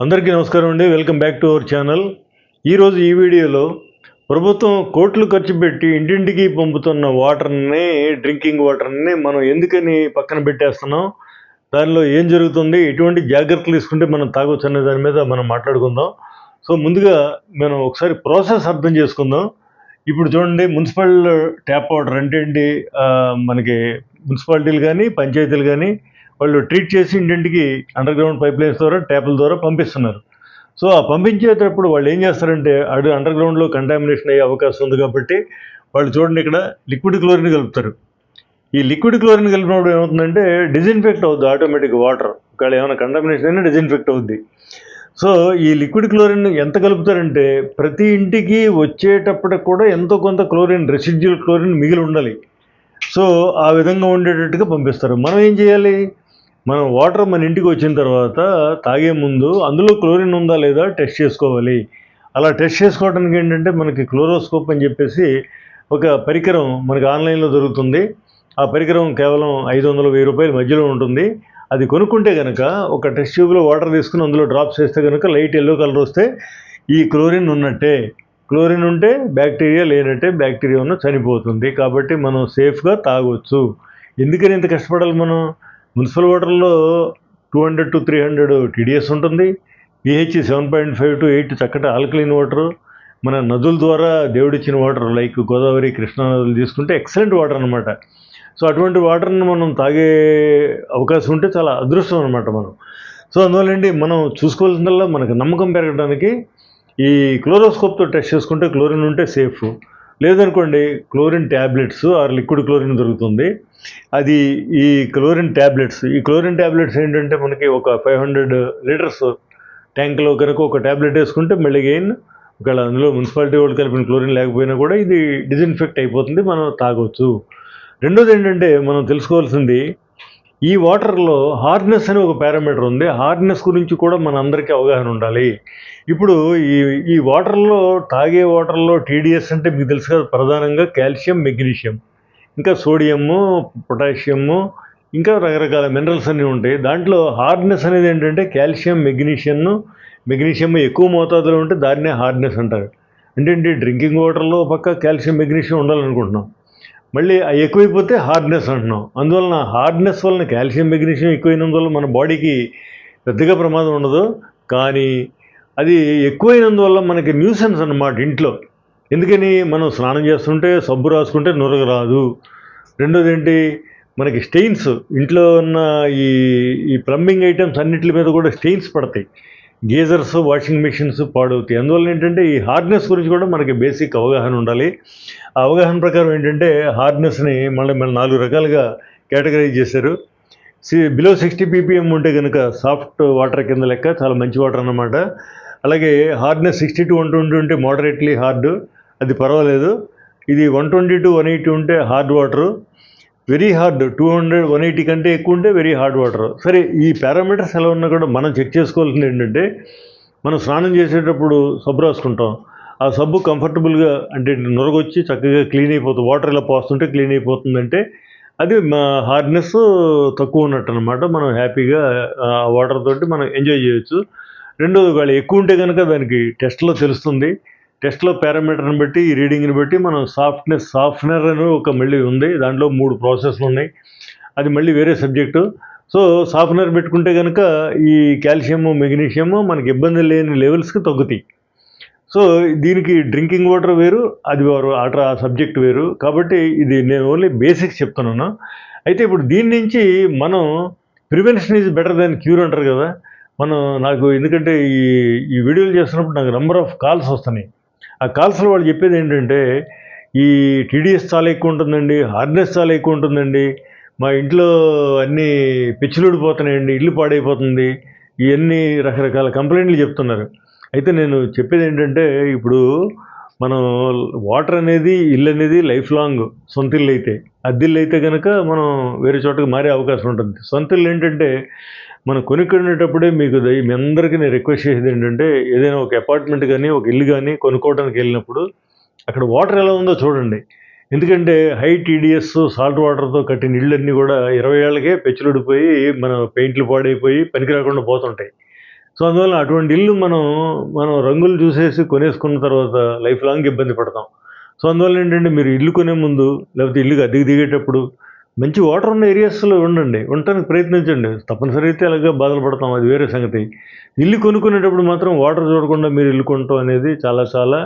అందరికీ నమస్కారం అండి. Welcome back to our channel. ఈరోజు ఈ వీడియోలో ప్రభుత్వం కోట్లు ఖర్చు పెట్టి ఇంటింటికి పంపుతున్న వాటర్ని, డ్రింకింగ్ వాటర్ని మనం ఎందుకని పక్కన పెట్టేస్తున్నాం, దానిలో ఏం జరుగుతుంది, ఎటువంటి జాగ్రత్తలు తీసుకుంటే మనం తాగొచ్చు అనే దాని మీద మనం మాట్లాడుకుందాం. సో ముందుగా మనం ఒకసారి ప్రాసెస్ అర్థం చేసుకుందాం. ఇప్పుడు చూడండి, మున్సిపల్ ట్యాప్ వాటర్ అంటే ఏంటి, మనకి మున్సిపాలిటీలు కానీ పంచాయతీలు కానీ వాళ్ళు ట్రీట్ చేసి ఇంటింటికి అండర్ గ్రౌండ్ పైప్ లైన్స్ ద్వారా ట్యాపుల ద్వారా పంపిస్తున్నారు. సో ఆ పంపించేటప్పుడు వాళ్ళు ఏం చేస్తారంటే, అండర్ గ్రౌండ్లో కంటామినేషన్ అయ్యే అవకాశం ఉంది కాబట్టి వాళ్ళు చూడండి, ఇక్కడ లిక్విడ్ క్లోరిన్ కలుపుతారు. ఈ లిక్విడ్ క్లోరిన్ కలిపినప్పుడు ఏమవుతుందంటే డిజిన్ఫెక్ట్ అవుద్ది ఆటోమేటిక్ వాటర్. ఒకవేళ ఏమైనా కంటామినేషన్ అయినా డిజిన్ఫెక్ట్ అవుద్ది. సో ఈ లిక్విడ్ క్లోరిన్ ఎంత కలుపుతారంటే, ప్రతి ఇంటికి వచ్చేటప్పటికి కూడా ఎంతో కొంత క్లోరిన్, రెసిడ్యువల్ క్లోరిన్ మిగిలి ఉండాలి. సో ఆ విధంగా ఉండేటట్టుగా పంపిస్తారు. మనం ఏం చేయాలి, మనం వాటర్ మన ఇంటికి వచ్చిన తర్వాత తాగే ముందు అందులో క్లోరిన్ ఉందా లేదా టెస్ట్ చేసుకోవాలి. అలా టెస్ట్ చేసుకోవడానికి ఏంటంటే, మనకి క్లోరోస్కోప్ అని చెప్పేసి ఒక పరికరం మనకి ఆన్లైన్లో దొరుకుతుంది. ఆ పరికరం కేవలం 500-1000 రూపాయల మధ్యలో ఉంటుంది. అది కొనుక్కుంటే కనుక ఒక టెస్ట్ ట్యూబ్లో వాటర్ తీసుకుని అందులో డ్రాప్స్ వేస్తే కనుక లైట్ ఎల్లో కలర్ వస్తే ఈ క్లోరిన్ ఉన్నట్టే. క్లోరిన్ ఉంటే బ్యాక్టీరియా, లేనట్టే బ్యాక్టీరియా ఉన్న చనిపోతుంది. కాబట్టి మనం సేఫ్గా తాగొచ్చు. ఎందుకని ఇంత కష్టపడాలి మనం? మున్సిపల్ వాటర్లో 200-300 టీడీఎస్ ఉంటుంది. పిహెచ్ 7.5-8 చక్కటి ఆల్కలైన్ వాటరు. మన నదుల ద్వారా దేవుడిచ్చిన వాటర్ లైక్ గోదావరి, కృష్ణా నదులు తీసుకుంటే ఎక్సలెంట్ వాటర్ అనమాట. సో అటువంటి వాటర్ని మనం తాగే అవకాశం ఉంటే చాలా అదృష్టం అనమాట మనం. సో అందువల్ల ఏంటి, మనం చూసుకోవాల్సిందల్లా మనకు నమ్మకం పెరగడానికి ఈ క్లోరోస్కోప్తో టెస్ట్ చేసుకుంటే క్లోరిన్ ఉంటే సేఫ్. లేదనుకోండి, chlorine tablets or liquid chlorine దొరుకుతుంది. అది ఈ క్లోరిన్ ట్యాబ్లెట్స్ ఏంటంటే, మనకి ఒక 500 లీటర్స్ ట్యాంక్లో కనుక ఒక ట్యాబ్లెట్ వేసుకుంటే మళ్ళీ గెయిన్ ఒకవేళ అందులో మున్సిపాలిటీ వాళ్ళు కలిపిన క్లోరిన్ లేకపోయినా కూడా ఇది డిజిన్ఫెక్ట్ అయిపోతుంది, మనం తాగొచ్చు. రెండోది ఏంటంటే, మనం తెలుసుకోవాల్సింది, ఈ వాటర్లో హార్డ్నెస్ అనే ఒక పారామీటర్ ఉంది. హార్డ్నెస్ గురించి కూడా మన అందరికీ అవగాహన ఉండాలి. ఇప్పుడు ఈ ఈ వాటర్లో, తాగే వాటర్లో టీడీఎస్ అంటే మీకు తెలుసు కదా, ప్రధానంగా కాల్షియం, మెగ్నీషియం, ఇంకా సోడియము, పొటాషియము, ఇంకా రకరకాల మినరల్స్ అన్నీ ఉంటాయి. దాంట్లో హార్డ్నెస్ అనేది ఏంటంటే కాల్షియం, మెగ్నీషియం ఎక్కువ మోతాదులో ఉంటే దాన్నే హార్డ్నెస్ అంటారు. అంటే ఏంటి, డ్రింకింగ్ వాటర్లో పక్క కాల్షియం, మెగ్నీషియం ఉండాలనుకుంటున్నాం, మళ్ళీ అవి ఎక్కువైపోతే హార్డ్నెస్ అంటున్నాం. అందువలన హార్డ్నెస్ వలన కాల్షియం, మెగ్నీషియం ఎక్కువైనందువల్ల మన బాడీకి పెద్దగా ప్రమాదం ఉండదు. కానీ అది ఎక్కువైనందువల్ల మనకి న్యూసెన్స్ అన్నమాట ఇంట్లో. ఎందుకని, మనం స్నానం చేస్తుంటే సబ్బు రాసుకుంటే నురగ రాదు. రెండోది ఏంటి, మనకి స్టెయిన్స్, ఇంట్లో ఉన్న ఈ ఈ ప్లంబింగ్ ఐటమ్స్ అన్నిటి మీద కూడా స్టెయిన్స్ పడతాయి. గీజర్స్, వాషింగ్ మిషన్స్ పాడవుతాయి. అందువల్ల ఏంటంటే, ఈ హార్డ్నెస్ గురించి కూడా మనకి బేసిక్ అవగాహన ఉండాలి. ఆ అవగాహన ప్రకారం ఏంటంటే, హార్డ్నెస్ని మళ్ళీ 4 రకాలుగా కేటగరైజ్ చేశారు. బిలో 60 ppm ఉంటే కనుక సాఫ్ట్ వాటర్ కింద లెక్క, చాలా మంచి వాటర్ అన్నమాట. అలాగే హార్డ్నెస్ 60-120 ఉంటే మోడరేట్లీ హార్డ్, అది పర్వాలేదు. ఇది 120-180 ఉంటే హార్డ్ వాటరు. వెరీ హార్డ్ 200-180 కంటే ఎక్కువ ఉంటే వెరీ హార్డ్ వాటర్. సరే, ఈ పారామీటర్స్ ఎలా ఉన్నా కూడా మనం చెక్ చేసుకోవాల్సింది ఏంటంటే, మనం స్నానం చేసేటప్పుడు సబ్బు రాసుకుంటాం. ఆ సబ్బు కంఫర్టబుల్గా, అంటే నురగొచ్చి చక్కగా క్లీన్ అయిపోతుంది, వాటర్ ఇలా పోస్తుంటే క్లీన్ అయిపోతుందంటే అది మా హార్డ్నెస్ తక్కువ ఉన్నట్టు అనమాట. మనం హ్యాపీగా ఆ వాటర్ తోటి మనం ఎంజాయ్ చేయొచ్చు. రెండోది, వాళ్ళు ఎక్కువ ఉంటే కనుక దానికి టెస్ట్లో తెలుస్తుంది. టెస్ట్లో పారామీటర్ని బట్టి, ఈ రీడింగ్ని బట్టి మనం సాఫ్ట్నర్ అని ఒక మళ్ళీ ఉంది, దాంట్లో 3 ప్రాసెస్లు ఉన్నాయి, అది మళ్ళీ వేరే సబ్జెక్టు. సో సాఫ్ట్నర్ పెట్టుకుంటే కనుక ఈ కాల్షియము, మెగ్నీషియము మనకి ఇబ్బంది లేని లెవెల్స్కి తగ్గుతాయి. సో దీనికి డ్రింకింగ్ వాటర్ వేరు, అది వేరు, ఆ సబ్జెక్ట్ వేరు. కాబట్టి ఇది నేను ఓన్లీ బేసిక్స్ చెప్తున్నాను. అయితే ఇప్పుడు దీని నుంచి మనం, prevention is better than cure అంటారు కదా. నాకు ఎందుకంటే ఈ వీడియోలు చేస్తున్నప్పుడు నాకు నెంబర్ ఆఫ్ కాల్స్ వస్తున్నాయి. ఆ కాల్స్లో వాళ్ళు చెప్పేది ఏంటంటే, ఈ టీడీఎస్ చాలా ఎక్కువ ఉంటుందండి, హార్డ్నెస్ చాలా ఎక్కువ ఉంటుందండి, మా ఇంట్లో అన్నీ పిచ్చిలుడిపోతున్నాయండి, ఇల్లు పాడైపోతుంది, ఇవన్నీ రకరకాల కంప్లైంట్లు చెప్తున్నారు. అయితే నేను చెప్పేది ఏంటంటే, ఇప్పుడు మనం వాటర్ అనేది, ఇల్లు అనేది లైఫ్ లాంగ్. సొంత ఇల్లు అయితే, అద్దిల్లు అయితే కనుక మనం వేరే చోటకి మారే అవకాశం ఉంటుంది. సొంత ఇల్లు ఏంటంటే, మనం కొనుక్కునేటప్పుడే మీ అందరికీ నేను రిక్వెస్ట్ చేసేది ఏంటంటే, ఏదైనా ఒక అపార్ట్మెంట్ కానీ ఒక ఇల్లు కానీ కొనుక్కోవడానికి వెళ్ళినప్పుడు అక్కడ వాటర్ ఎలా ఉందో చూడండి. ఎందుకంటే హై టీడీఎస్ సాల్ట్ వాటర్తో కట్టిన ఇళ్ళన్నీ కూడా 20 ఏళ్ళకే పెచ్చులుడిపోయి, మన పెయింట్లు పాడైపోయి పనికి రాకుండా పోతుంటాయి. సో అందువల్ల అటువంటి ఇల్లు మనం రంగులు చూసేసి కొనేసుకున్న తర్వాత లైఫ్ లాంగ్ ఇబ్బంది పడతాం. సో అందువల్ల ఏంటంటే మీరు ఇల్లు కొనే ముందు లేకపోతే ఇల్లుకి అద్దెకు దిగేటప్పుడు మంచి వాటర్ ఉన్న ఏరియాస్లో ఉండటానికి ప్రయత్నించండి. తప్పనిసరి అయితే అలాగే బాధలు పడతాం, అది వేరే సంగతి. ఇల్లు కొనుక్కునేటప్పుడు మాత్రం వాటర్ చూడకుండా మీరు ఇల్లు కొనటం అనేది చాలా చాలా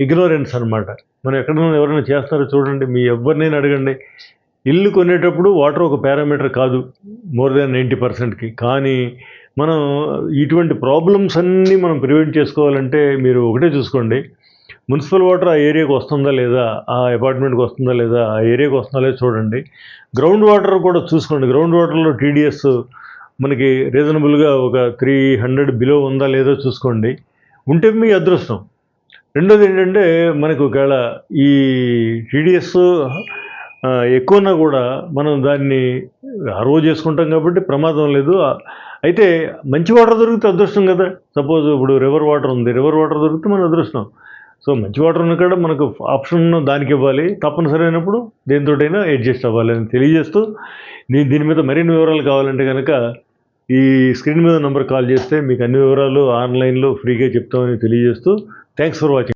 ఇగ్నోరెన్స్ అనమాట. మనం ఎక్కడైనా ఎవరైనా చేస్తారో చూడండి, మీ ఎవరినైనా అడగండి. ఇల్లు కొనేటప్పుడు వాటర్ ఒక పారామీటర్ కాదు మోర్ దాన్ 90%కి. కానీ మనం ఇటువంటి ప్రాబ్లమ్స్ అన్నీ మనం ప్రివెంట్ చేసుకోవాలంటే మీరు ఒకటే చూసుకోండి, మున్సిపల్ వాటర్ ఆ ఏరియాకి వస్తుందా లేదా, ఆ అపార్ట్మెంట్కి వస్తుందా లేదా, ఆ ఏరియాకి వస్తుందా లేదా చూడండి. గ్రౌండ్ వాటర్ కూడా చూసుకోండి. గ్రౌండ్ వాటర్లో టీడీఎస్ మనకి రీజనబుల్గా ఒక 300 బిలో ఉందా లేదో చూసుకోండి. ఉంటే మీ అదృష్టం. రెండోది ఏంటంటే మనకు ఒకవేళ ఈ టీడీఎస్ ఎక్కువ ఉన్నా కూడా మనం దాన్ని ఆర్ఓ చేసుకుంటాం కాబట్టి ప్రమాదం లేదు. అయితే మంచి వాటర్ దొరికితే అదృష్టం కదా. సపోజ్ ఇప్పుడు రివర్ వాటర్ ఉంది, రివర్ వాటర్ దొరికితే మన అదృష్టం. సో మంచి వాటర్ ఉన్న కాడ మనకు ఆప్షన్ దానికి ఇవ్వాలి, తప్పనిసరి అయినప్పుడు దేనితోటైనా అడ్జస్ట్ అవ్వాలి అని తెలియజేస్తూ, దీని మీద మరిన్ని వివరాలు కావాలంటే కనుక ఈ స్క్రీన్ మీద నెంబర్ కాల్ చేస్తే మీకు అన్ని వివరాలు ఆన్లైన్లో ఫ్రీగా చెప్తామని తెలియజేస్తూ, థ్యాంక్స్ ఫర్ వాచింగ్.